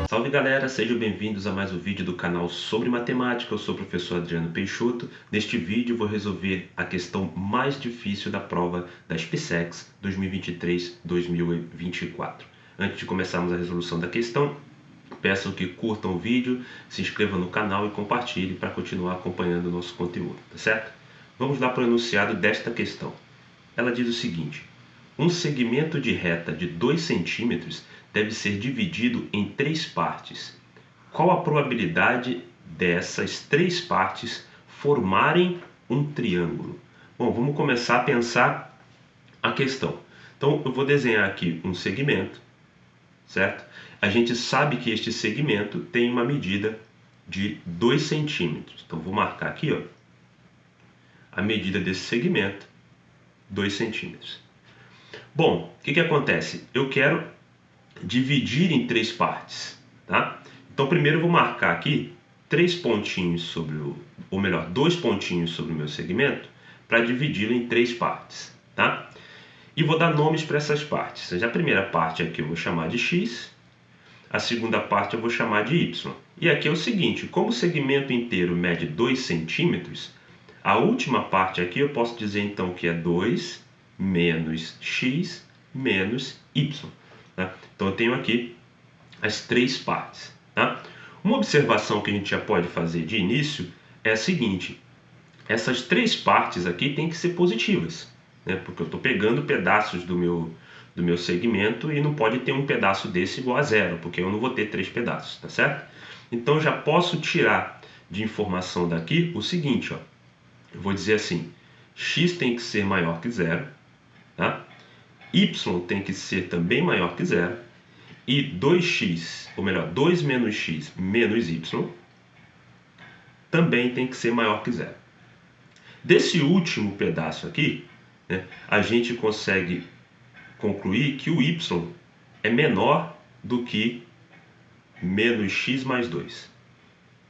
Salve galera, sejam bem-vindos a mais um vídeo do canal sobre matemática. Eu sou o professor Adriano Peixoto. Neste vídeo vou resolver a questão mais difícil da prova da SPSEC 2023-2024. Antes de começarmos a resolução da questão, peço que curtam o vídeo, se inscrevam no canal e compartilhem para continuar acompanhando o nosso conteúdo, tá certo? Vamos lá para o enunciado desta questão. Ela diz o seguinte: um segmento de reta de 2 centímetros deve ser dividido em 3 partes. Qual a probabilidade dessas 3 partes formarem um triângulo? Bom, vamos começar a pensar a questão. Então, eu vou desenhar aqui um segmento, certo? A gente sabe que este segmento tem uma medida de 2 centímetros. Então, vou marcar aqui, ó, a medida desse segmento, 2 centímetros. Bom, o que acontece? Eu quero dividir em 3 partes, tá? Então primeiro eu vou marcar aqui 3 pontinhos sobre ou melhor, 2 pontinhos sobre o meu segmento para dividi-lo em 3 partes, tá? E vou dar nomes para essas partes. Ou seja, a primeira parte aqui eu vou chamar de x, a segunda parte eu vou chamar de y. E aqui é o seguinte, como o segmento inteiro mede 2 centímetros, a última parte aqui eu posso dizer então que é 2 menos x menos y. Tá? Então eu tenho aqui as 3 partes. Tá? Uma observação que a gente já pode fazer de início é a seguinte: essas 3 partes aqui têm que ser positivas, né? Porque eu estou pegando pedaços do meu segmento e não pode ter um pedaço desse igual a zero, porque eu não vou ter 3 pedaços, tá certo? Então já posso tirar de informação daqui o seguinte, ó. Eu vou dizer assim: x tem que ser maior que zero, tá? Y tem que ser também maior que zero, e 2x, ou melhor, 2 menos x menos y, também tem que ser maior que zero. Desse último pedaço aqui, né, a gente consegue concluir que o y é menor do que menos x mais 2.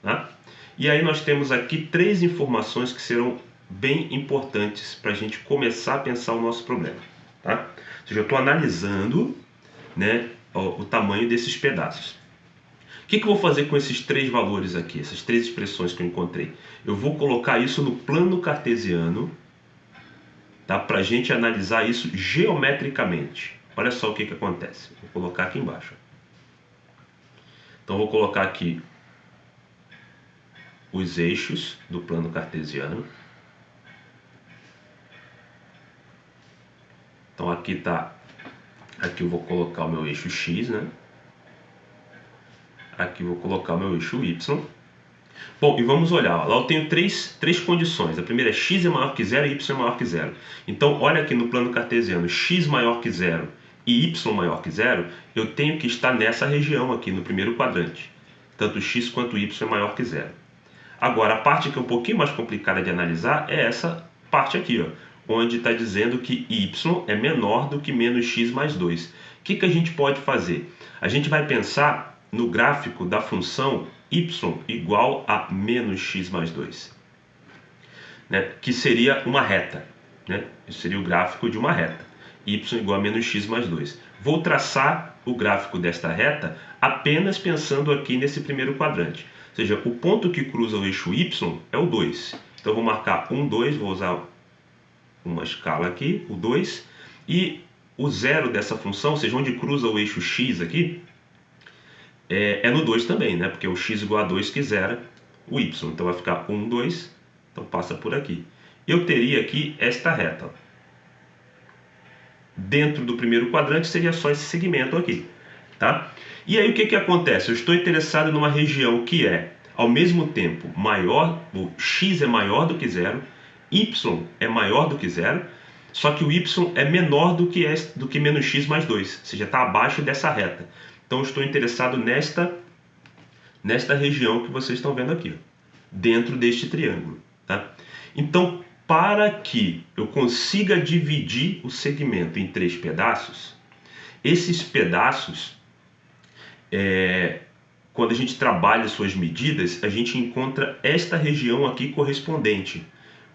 Tá? E aí nós temos aqui 3 informações que serão bem importantes para a gente começar a pensar o nosso problema. Tá? Ou seja, eu estou analisando, né, o tamanho desses pedaços. O que eu vou fazer com esses 3 valores aqui, essas 3 expressões que eu encontrei? Eu vou colocar isso no plano cartesiano, tá, para a gente analisar isso geometricamente. Olha só o que acontece. Vou colocar aqui embaixo. Então vou colocar aqui os eixos do plano cartesiano. Então aqui eu vou colocar o meu eixo x, né? Aqui eu vou colocar o meu eixo y. Bom, e vamos olhar, ó. Lá eu tenho três condições. A primeira é x é maior que zero e y é maior que zero. Então olha aqui no plano cartesiano, x maior que zero e y maior que zero, eu tenho que estar nessa região aqui, no primeiro quadrante. Tanto x quanto y é maior que zero. Agora, a parte que é um pouquinho mais complicada de analisar é essa parte aqui, ó, onde está dizendo que y é menor do que menos x mais 2. O que a gente pode fazer? A gente vai pensar no gráfico da função y igual a menos x mais 2, né? Que seria uma reta, né? Isso seria o gráfico de uma reta, y igual a menos x mais 2. Vou traçar o gráfico desta reta apenas pensando aqui nesse primeiro quadrante. Ou seja, o ponto que cruza o eixo y é o 2. Então eu vou marcar 1, 2, vou usar uma escala aqui, o 2, e o zero dessa função, ou seja, onde cruza o eixo x aqui, é no 2 também, né? Porque o x igual a 2 que zera o y. Então vai ficar 1, 2, então passa por aqui. Eu teria aqui esta reta. Dentro do primeiro quadrante seria só esse segmento aqui, tá? E aí o que acontece? Eu estou interessado numa região que é, ao mesmo tempo, maior, o x é maior do que zero, y é maior do que zero, só que o y é menor do que menos x mais 2, ou seja, está abaixo dessa reta. Então eu estou interessado nesta região que vocês estão vendo aqui, dentro deste triângulo, tá? Então, para que eu consiga dividir o segmento em 3 pedaços, esses pedaços, quando a gente trabalha suas medidas, a gente encontra esta região aqui correspondente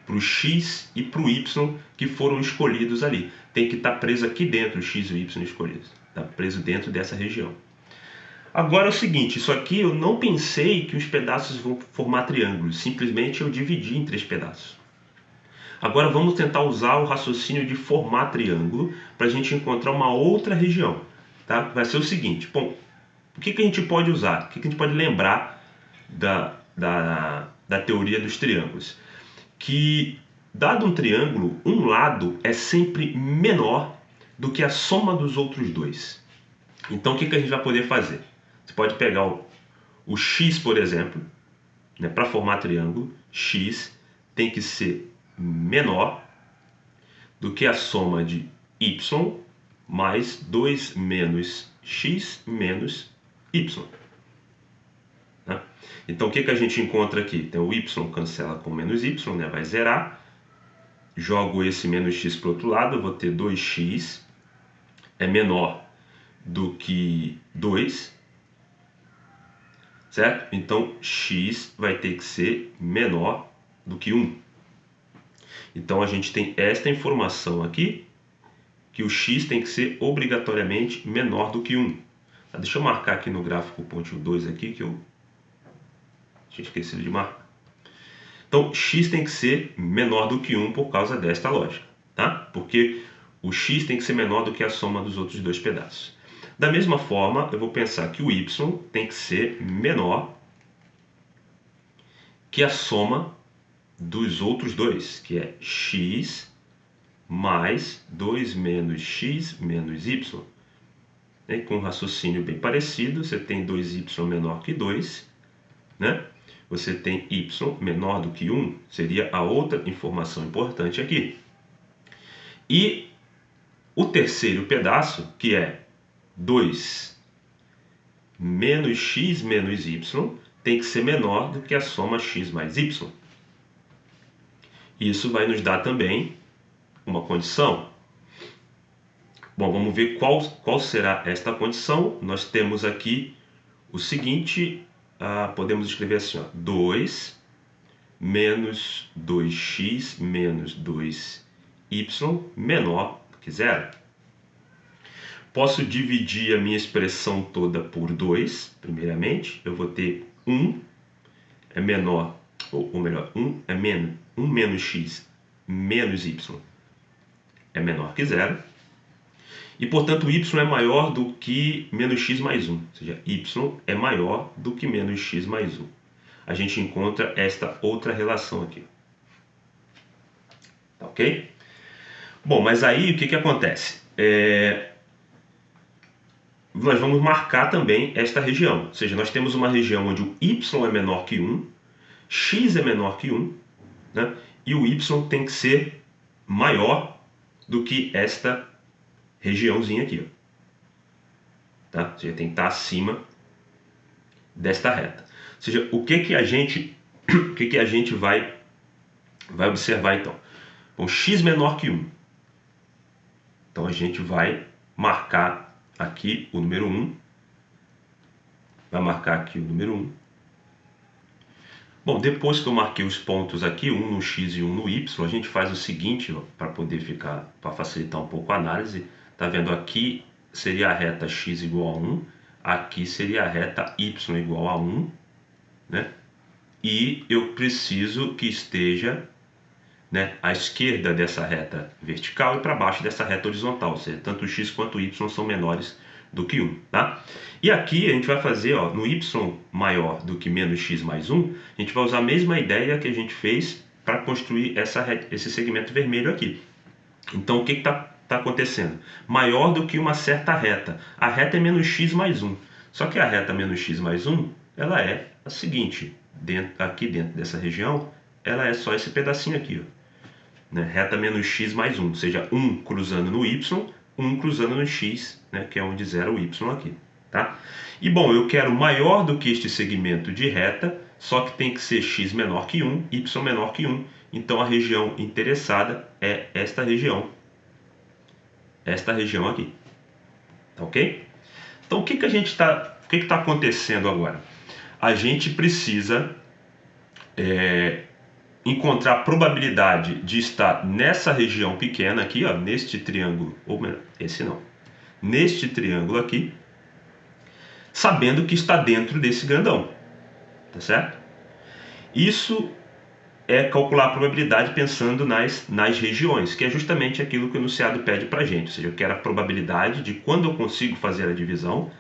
para o x e para o y que foram escolhidos ali. Tem que estar preso aqui dentro, o x e o y escolhidos. Está preso dentro dessa região. Agora é o seguinte, isso aqui eu não pensei que os pedaços vão formar triângulos, simplesmente eu dividi em 3 pedaços. Agora vamos tentar usar o raciocínio de formar triângulo para a gente encontrar uma outra região. Tá? Vai ser o seguinte, bom, o que a gente pode usar? O que a gente pode lembrar da teoria dos triângulos? Que, dado um triângulo, um lado é sempre menor do que a soma dos outros dois. Então o que a gente vai poder fazer? Você pode pegar o x, por exemplo, né, para formar triângulo, x tem que ser menor do que a soma de y mais 2 menos x menos y. Né? Então o que a gente encontra aqui? Então o y cancela com menos y, né, vai zerar. Jogo esse menos x para o outro lado, eu vou ter 2x é menor do que 2, certo? Então x vai ter que ser menor do que 1. Então a gente tem esta informação aqui, que o x tem que ser obrigatoriamente menor do que 1. Tá, deixa eu marcar aqui no gráfico ponto 2 aqui, que eu tinha esquecido de marcar. Então x tem que ser menor do que 1 por causa desta lógica, tá? Porque o x tem que ser menor do que a soma dos outros dois pedaços. Da mesma forma, eu vou pensar que o y tem que ser menor que a soma dos outros dois, que é x mais 2 menos x menos y. E com um raciocínio bem parecido, você tem 2y menor que 2, né? Você tem y menor do que 1, seria a outra informação importante aqui. E o terceiro pedaço, que é 2 menos x menos y, tem que ser menor do que a soma x mais y. Isso vai nos dar também uma condição. Bom, vamos ver qual será esta condição. Nós temos aqui o seguinte, podemos escrever assim, ó, 2 menos 2x menos 2y menor que 0. Posso dividir a minha expressão toda por 2, primeiramente. Eu vou ter 1 é menor, ou melhor, 1 é menos, 1 menos x menos y é menor que 0. E, portanto, y é maior do que menos x mais 1. Ou seja, y é maior do que menos x mais 1. A gente encontra esta outra relação aqui. Tá ok? Bom, mas aí o que acontece? Nós vamos marcar também esta região. Ou seja, nós temos uma região onde o y é menor que 1, x é menor que 1, né? E o y tem que ser maior do que esta regiãozinha aqui. Ó. Tá? Ou seja, tem que estar acima desta reta. Ou seja, o que a gente vai observar então? Bom, x menor que 1. Então a gente vai marcar aqui o número 1. Vai marcar aqui o número 1. Bom, depois que eu marquei os pontos aqui, um no x e um no y, a gente faz o seguinte, para poder ficar, para facilitar um pouco a análise. Tá vendo? Aqui seria a reta x igual a 1, aqui seria a reta y igual a 1, né? E eu preciso que esteja, né, à esquerda dessa reta vertical e para baixo dessa reta horizontal, ou seja, tanto o x quanto o y são menores do que 1, tá? E aqui a gente vai fazer, ó, no y maior do que menos x mais 1, a gente vai usar a mesma ideia que a gente fez para construir esse segmento vermelho aqui. Então o que está acontecendo? Maior do que uma certa reta. A reta é menos x mais 1. Só que a reta menos x mais 1, ela é a seguinte, aqui dentro dessa região, ela é só esse pedacinho aqui, ó, né? Reta menos x mais 1, ou seja, 1 cruzando no y, 1 cruzando no x, né, que é onde zera o y aqui, tá? E bom, eu quero maior do que este segmento de reta, só que tem que ser x menor que 1, y menor que 1, então a região interessada é esta região aqui, tá ok? Então o que está acontecendo agora? A gente precisa encontrar a probabilidade de estar nessa região pequena aqui, ó, neste triângulo, ou melhor, esse não, neste triângulo aqui, sabendo que está dentro desse grandão, tá certo? Isso é calcular a probabilidade pensando nas regiões, que é justamente aquilo que o enunciado pede para a gente, ou seja, eu quero a probabilidade de quando eu consigo fazer a divisão,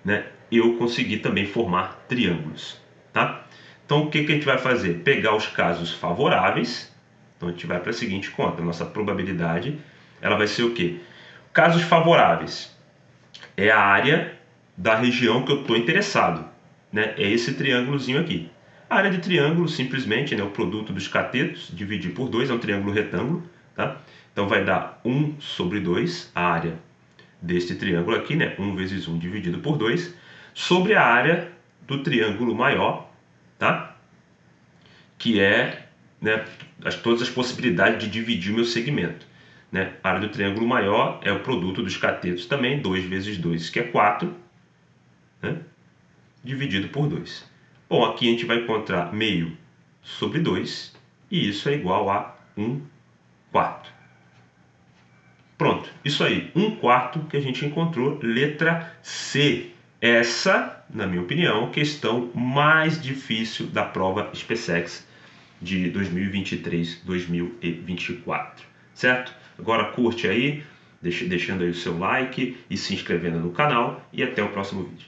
né, eu conseguir também formar triângulos, tá? Então o que a gente vai fazer? Pegar os casos favoráveis, então a gente vai para a seguinte conta, nossa probabilidade, ela vai ser o quê? Casos favoráveis é a área da região que eu estou interessado, né? É esse triângulozinho aqui. A área de triângulo, simplesmente, né, o produto dos catetos, dividir por 2, é um triângulo retângulo, tá? Então vai dar 1 sobre 2, a área deste triângulo aqui, né? 1 vezes 1 dividido por 2, sobre a área do triângulo maior, tá? Que é, né, todas as possibilidades de dividir o meu segmento. Né? A área do triângulo maior é o produto dos catetos também, 2 vezes 2, que é 4, né? Dividido por 2. Bom, aqui a gente vai encontrar meio sobre 2, e isso é igual a 1 quarto. Pronto, isso aí, 1 quarto que a gente encontrou, letra C. Essa, na minha opinião, a questão mais difícil da prova SpaceX de 2023-2024, certo? Agora curte aí, deixando aí o seu like e se inscrevendo no canal, e até o próximo vídeo.